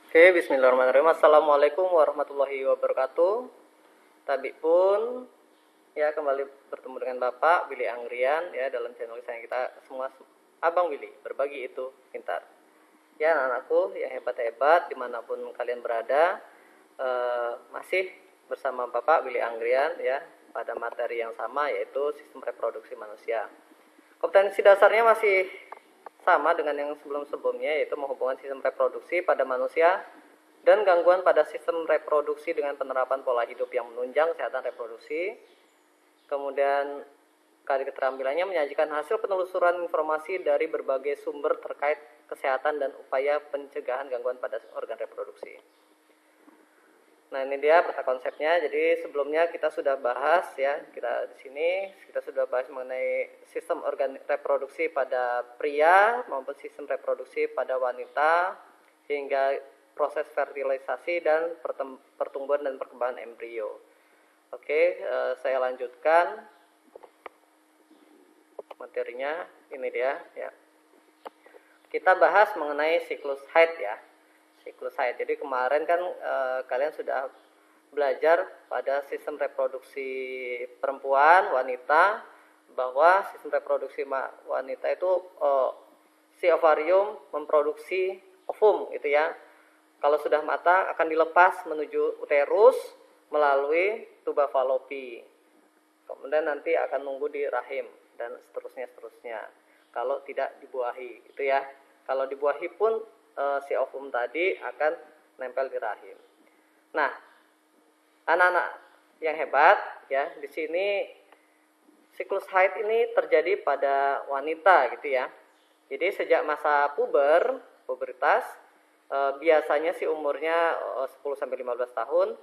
Oke, bismillahirrahmanirrahim. Assalamualaikum warahmatullahi wabarakatuh. Tadi pun ya kembali bertemu dengan Bapak Willy Anggrian ya dalam channel saya kita semua Abang Willy berbagi itu pintar. Ya anak-anakku yang hebat-hebat dimanapun kalian berada, masih bersama Bapak Willy Anggrian ya pada materi yang sama yaitu sistem reproduksi manusia. Kompetensi dasarnya masih sama dengan yang sebelum-sebelumnya, yaitu menghubungkan sistem reproduksi pada manusia dan gangguan pada sistem reproduksi dengan penerapan pola hidup yang menunjang kesehatan reproduksi. Kemudian keterampilannya menyajikan hasil penelusuran informasi dari berbagai sumber terkait kesehatan dan upaya pencegahan gangguan pada organ reproduksi. Nah, ini dia peta konsepnya. Jadi sebelumnya kita sudah bahas ya, kita di sini kita sudah bahas mengenai sistem organ reproduksi pada pria maupun sistem reproduksi pada wanita hingga proses fertilisasi dan pertumbuhan dan perkembangan embrio. Oke, saya lanjutkan materinya. Ini dia ya. Kita bahas mengenai siklus haid ya. Siklus haid. Jadi kemarin kan kalian sudah belajar pada sistem reproduksi perempuan, wanita, bahwa sistem reproduksi wanita itu si ovarium memproduksi ovum gitu ya. Kalau sudah matang akan dilepas menuju uterus melalui tuba falopi. Kemudian nanti akan nunggu di rahim dan seterusnya. Kalau tidak dibuahi itu ya. Kalau dibuahi pun si ovum tadi akan nempel di rahim. Nah, anak-anak yang hebat ya, di sini siklus haid ini terjadi pada wanita gitu ya. Jadi sejak masa pubertas, biasanya sih umurnya 10 sampai 15 tahun,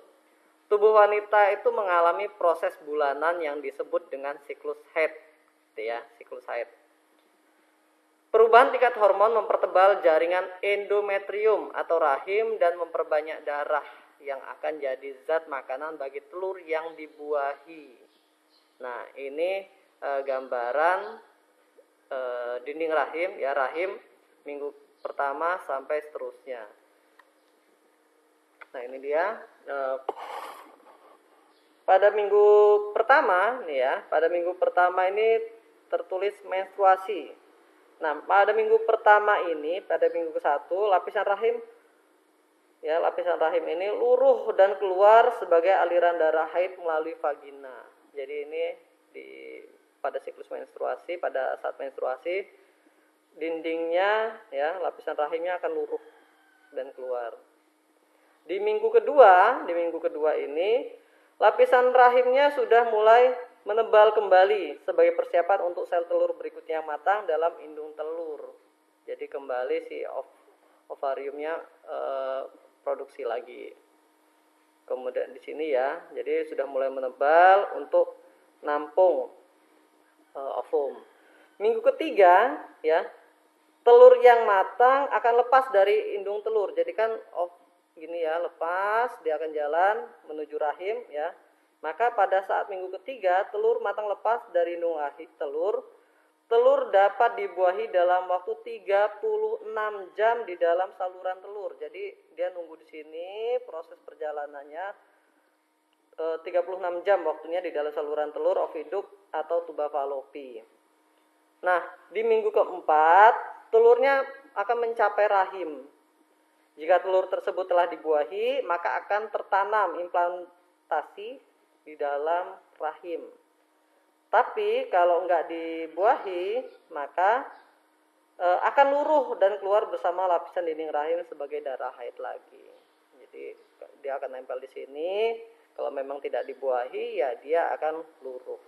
tubuh wanita itu mengalami proses bulanan yang disebut dengan siklus haid, gitu ya, siklus haid. Perubahan tingkat hormon mempertebal jaringan endometrium atau rahim dan memperbanyak darah yang akan jadi zat makanan bagi telur yang dibuahi. Nah, ini gambaran dinding rahim ya, rahim minggu pertama sampai seterusnya. Nah, ini dia pada minggu pertama nih ya, pada minggu pertama ini tertulis menstruasi. Nah, pada minggu pertama ini, pada minggu ke-1, lapisan rahim ini luruh dan keluar sebagai aliran darah haid melalui vagina. Jadi ini pada siklus menstruasi, pada saat menstruasi, dindingnya ya, lapisan rahimnya akan luruh dan keluar. Di minggu kedua ini, lapisan rahimnya sudah mulai menebal kembali sebagai persiapan untuk sel telur berikutnya matang dalam indung telur. Jadi kembali si ovariumnya produksi lagi. Kemudian di sini ya, jadi sudah mulai menebal untuk nampung ovum. Minggu ketiga ya, telur yang matang akan lepas dari indung telur. Jadi kan gini ya, lepas, dia akan jalan menuju rahim ya. Maka pada saat minggu ketiga, telur matang lepas dari indung telur. Telur dapat dibuahi dalam waktu 36 jam di dalam saluran telur. Jadi dia nunggu di sini, proses perjalanannya 36 jam waktunya di dalam saluran telur, oviduct atau tuba falopi. Nah, di minggu keempat, telurnya akan mencapai rahim. Jika telur tersebut telah dibuahi, maka akan tertanam implantasi di dalam rahim. Tapi kalau enggak dibuahi, maka akan luruh dan keluar bersama lapisan dinding rahim sebagai darah haid lagi. Jadi dia akan nempel di sini. Kalau memang tidak dibuahi, ya dia akan luruh.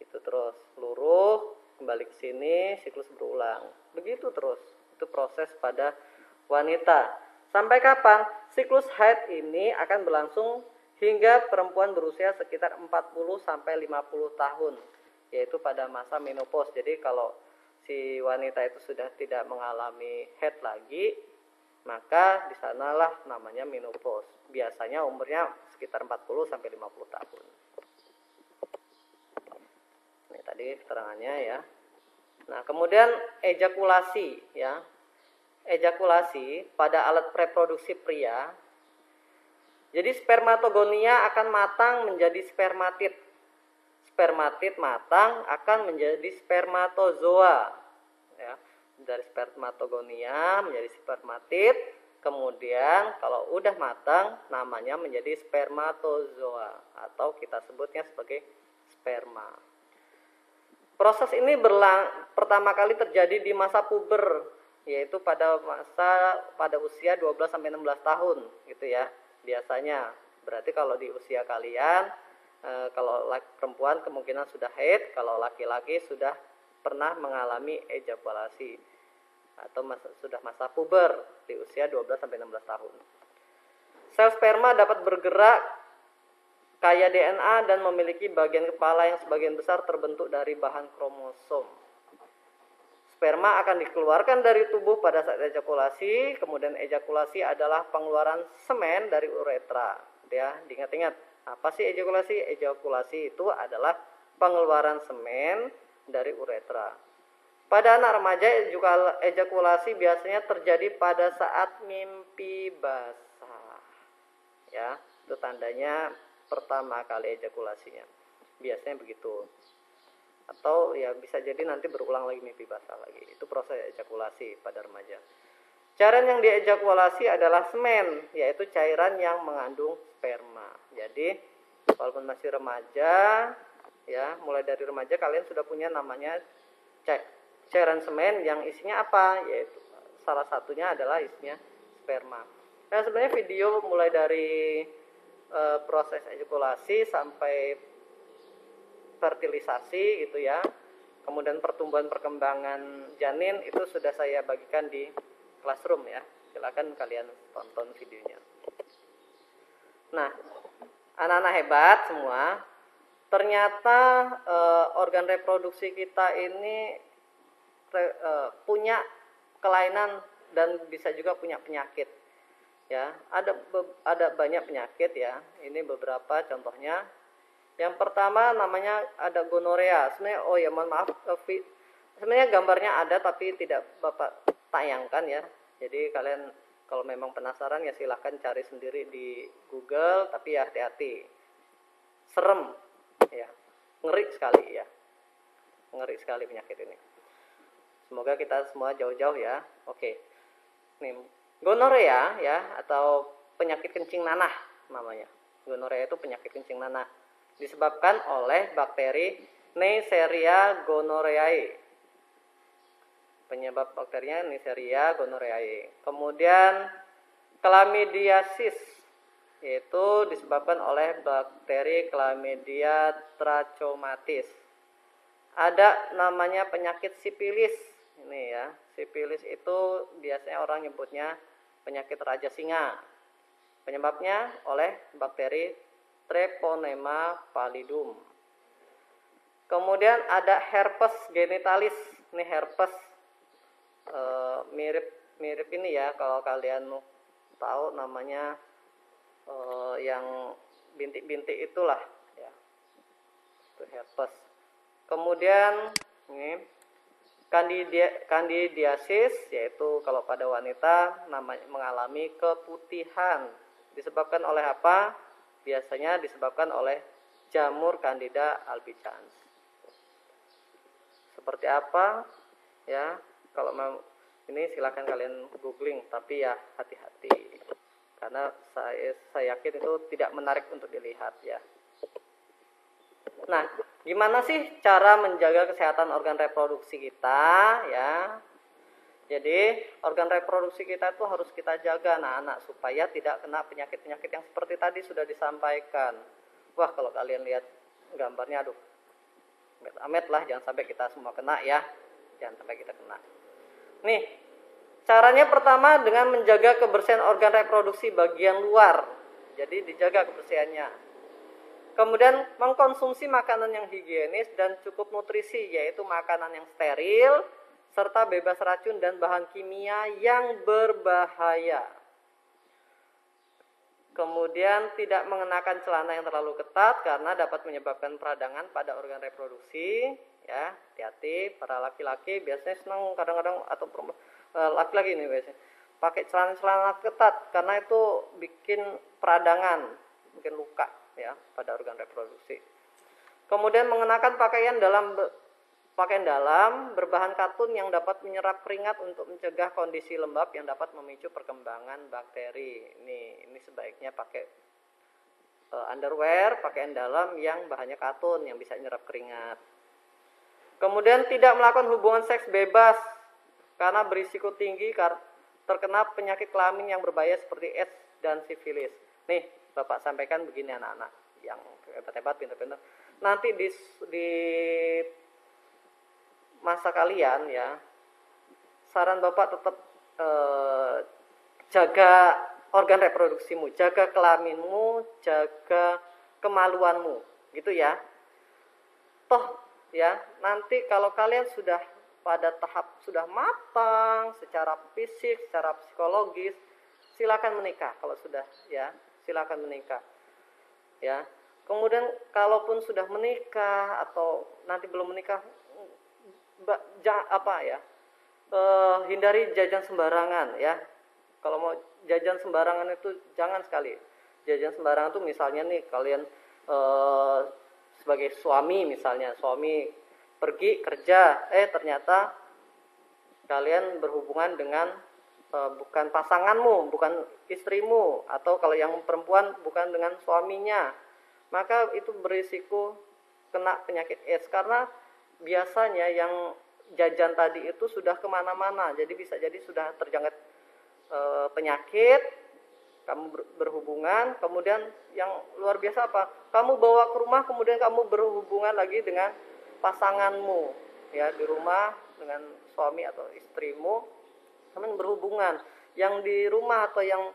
Itu terus luruh, kembali ke sini, siklus berulang. Begitu terus. Itu proses pada wanita. Sampai kapan? Siklus haid ini akan berlangsung hingga perempuan berusia sekitar 40 sampai 50 tahun, yaitu pada masa menopause. Jadi kalau si wanita itu sudah tidak mengalami haid lagi, maka di sanalah namanya menopause. Biasanya umurnya sekitar 40 sampai 50 tahun. Ini tadi keterangannya ya. Nah, kemudian ejakulasi ya. ejakulasi pada alat reproduksi pria, jadi spermatogonia akan matang menjadi spermatid. Spermatid matang akan menjadi spermatozoa. Ya, dari spermatogonia menjadi spermatid. Kemudian kalau udah matang namanya menjadi spermatozoa atau kita sebutnya sebagai sperma. Proses ini pertama kali terjadi di masa puber, yaitu pada usia 12 sampai 16 tahun gitu ya. Biasanya. Berarti kalau di usia kalian kalau perempuan kemungkinan sudah haid, kalau laki-laki sudah pernah mengalami ejakulasi atau sudah masa puber di usia 12 sampai 16 tahun. Sel sperma dapat bergerak kaya DNA dan memiliki bagian kepala yang sebagian besar terbentuk dari bahan kromosom. Sperma akan dikeluarkan dari tubuh pada saat ejakulasi, kemudian ejakulasi adalah pengeluaran semen dari uretra. Ya, diingat-ingat, apa sih ejakulasi? Ejakulasi itu adalah pengeluaran semen dari uretra. Pada anak remaja, ejakulasi biasanya terjadi pada saat mimpi basah. Ya, itu tandanya pertama kali ejakulasinya. Biasanya begitu. Atau ya bisa jadi nanti berulang lagi mimpi basah lagi. Itu proses ejakulasi pada remaja. Cairan yang diejakulasi adalah semen, yaitu cairan yang mengandung sperma. Jadi walaupun masih remaja, ya mulai dari remaja kalian sudah punya namanya cairan semen yang isinya apa? Yaitu salah satunya adalah isinya sperma. Nah sebenarnya video mulai dari proses ejakulasi sampai fertilisasi gitu ya, kemudian pertumbuhan perkembangan janin itu sudah saya bagikan di classroom ya, silakan kalian tonton videonya. Nah, anak-anak hebat semua, ternyata organ reproduksi kita ini punya kelainan dan bisa juga punya penyakit ya. Ada banyak penyakit ya, ini beberapa contohnya. Yang pertama namanya ada gonorea. Sebenarnya mohon maaf, sebenarnya gambarnya ada tapi tidak Bapak tayangkan ya. Jadi kalian kalau memang penasaran ya silahkan cari sendiri di Google, tapi ya hati-hati. Serem ya. Ngeri sekali ya. Ngeri sekali penyakit ini. Semoga kita semua jauh-jauh ya. Oke. Nih, gonorea ya atau penyakit kencing nanah namanya. Gonorea itu penyakit kencing nanah. Disebabkan oleh bakteri Neisseria gonorrheae. Penyebab bakterinya Neisseria gonorrheae. Kemudian chlamydiasis, yaitu disebabkan oleh bakteri Chlamydia trachomatis. Ada namanya penyakit sipilis. Ini ya, sipilis itu biasanya orang nyebutnya penyakit raja singa. Penyebabnya oleh bakteri Treponema pallidum. Kemudian ada herpes genitalis. Ini herpes mirip ini ya, kalau kalian tahu namanya yang bintik-bintik itulah ya. Itu herpes. Kemudian ini candidiasis, yaitu kalau pada wanita mengalami keputihan. Disebabkan oleh apa? Biasanya disebabkan oleh jamur Candida albicans. Seperti apa? Ya, kalau mau ini silakan kalian googling, tapi ya hati-hati. Karena saya yakin itu tidak menarik untuk dilihat ya. Nah, gimana sih cara menjaga kesehatan organ reproduksi kita ya? Jadi organ reproduksi kita itu harus kita jaga anak-anak supaya tidak kena penyakit-penyakit yang seperti tadi sudah disampaikan. Wah kalau kalian lihat gambarnya, aduh, amit-amit lah, jangan sampai kita semua kena ya. Jangan sampai kita kena. Nih, caranya pertama dengan menjaga kebersihan organ reproduksi bagian luar. Jadi dijaga kebersihannya. Kemudian mengkonsumsi makanan yang higienis dan cukup nutrisi, yaitu makanan yang steril, serta bebas racun dan bahan kimia yang berbahaya. Kemudian tidak mengenakan celana yang terlalu ketat karena dapat menyebabkan peradangan pada organ reproduksi. Ya, hati-hati para laki-laki biasanya senang kadang-kadang atau laki-laki ini biasanya pakai celana-celana ketat karena itu bikin peradangan, bikin luka ya pada organ reproduksi. Kemudian mengenakan pakaian dalam berbahan katun yang dapat menyerap keringat untuk mencegah kondisi lembab yang dapat memicu perkembangan bakteri. Ini sebaiknya pakai underwear, pakaian dalam yang bahannya katun yang bisa menyerap keringat. Kemudian tidak melakukan hubungan seks bebas karena berisiko tinggi terkena penyakit kelamin yang berbahaya seperti AIDS dan sifilis. Nih, Bapak sampaikan begini anak-anak yang hebat-hebat, pintar-pintar. Nanti di masa kalian ya, saran Bapak tetap jaga organ reproduksimu, jaga kelaminmu, jaga kemaluanmu, gitu ya. Toh ya, nanti kalau kalian sudah pada tahap sudah matang secara fisik, secara psikologis, silakan menikah. Kalau sudah ya, silakan menikah. Ya. Kemudian kalaupun sudah menikah atau nanti belum menikah, hindari jajan sembarangan ya. Kalau mau jajan sembarangan itu jangan sekali. Jajan sembarangan itu misalnya nih kalian sebagai suami misalnya, suami pergi kerja, ternyata kalian berhubungan dengan bukan pasanganmu, bukan istrimu, atau kalau yang perempuan bukan dengan suaminya, maka itu berisiko kena penyakit AIDS karena biasanya yang jajan tadi itu sudah kemana-mana, jadi bisa jadi sudah terjangkit penyakit. Kamu berhubungan, kemudian yang luar biasa apa? Kamu bawa ke rumah, kemudian kamu berhubungan lagi dengan pasanganmu, ya di rumah dengan suami atau istrimu, kamu berhubungan. Yang di rumah atau yang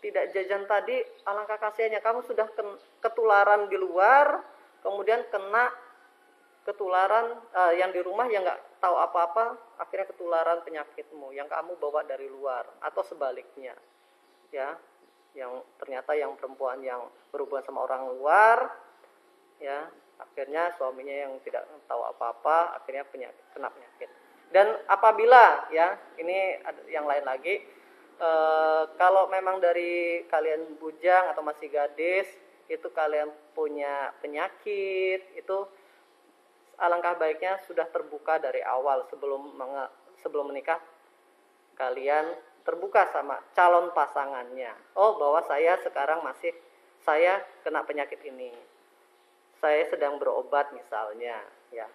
tidak jajan tadi, alangkah kasihannya kamu sudah ketularan di luar, kemudian kena ketularan yang di rumah yang nggak tahu apa-apa, akhirnya ketularan penyakitmu yang kamu bawa dari luar atau sebaliknya. Ya, yang ternyata yang perempuan yang berhubungan sama orang luar, ya akhirnya suaminya yang tidak tahu apa-apa, akhirnya kena penyakit. Dan apabila ya ini ada yang lain lagi, kalau memang dari kalian bujang atau masih gadis itu kalian punya penyakit, itu alangkah baiknya sudah terbuka dari awal sebelum menikah. Kalian terbuka sama calon pasangannya. Oh, bahwa saya sekarang saya kena penyakit ini. Saya sedang berobat misalnya, ya.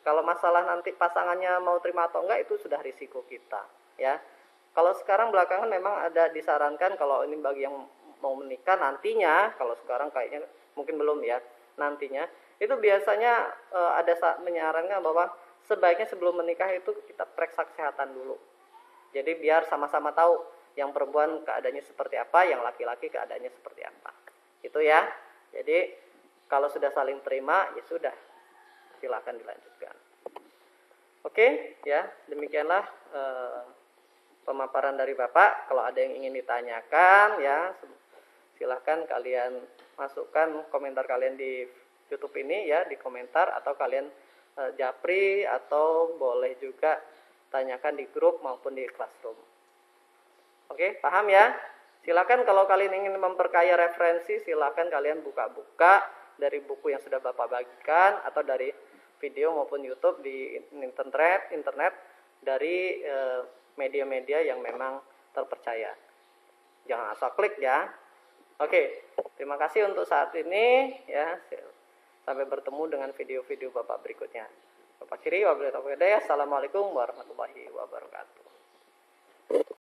Kalau masalah nanti pasangannya mau terima atau enggak itu sudah risiko kita, ya. Kalau sekarang belakangan memang ada disarankan kalau ini bagi yang mau menikah nantinya, kalau sekarang kayaknya mungkin belum ya, nantinya itu biasanya ada menyarankan bahwa sebaiknya sebelum menikah itu kita periksa kesehatan dulu. Jadi biar sama-sama tahu yang perempuan keadaannya seperti apa, yang laki-laki keadaannya seperti apa. Itu ya. Jadi kalau sudah saling terima, ya sudah. Silakan dilanjutkan. Oke, ya. Demikianlah pemaparan dari Bapak. Kalau ada yang ingin ditanyakan, ya silakan kalian masukkan komentar kalian di YouTube ini ya, di komentar, atau kalian japri, atau boleh juga tanyakan di grup maupun di classroom. Oke, paham ya? Silakan kalau kalian ingin memperkaya referensi, silakan kalian buka-buka dari buku yang sudah Bapak bagikan atau dari video maupun YouTube di internet dari media-media yang memang terpercaya. Jangan asal klik ya. Oke, terima kasih untuk saat ini ya. Sampai bertemu dengan video-video Bapak berikutnya. Bapak kiri, wabillahi taufiq hidayah. Assalamualaikum warahmatullahi wabarakatuh.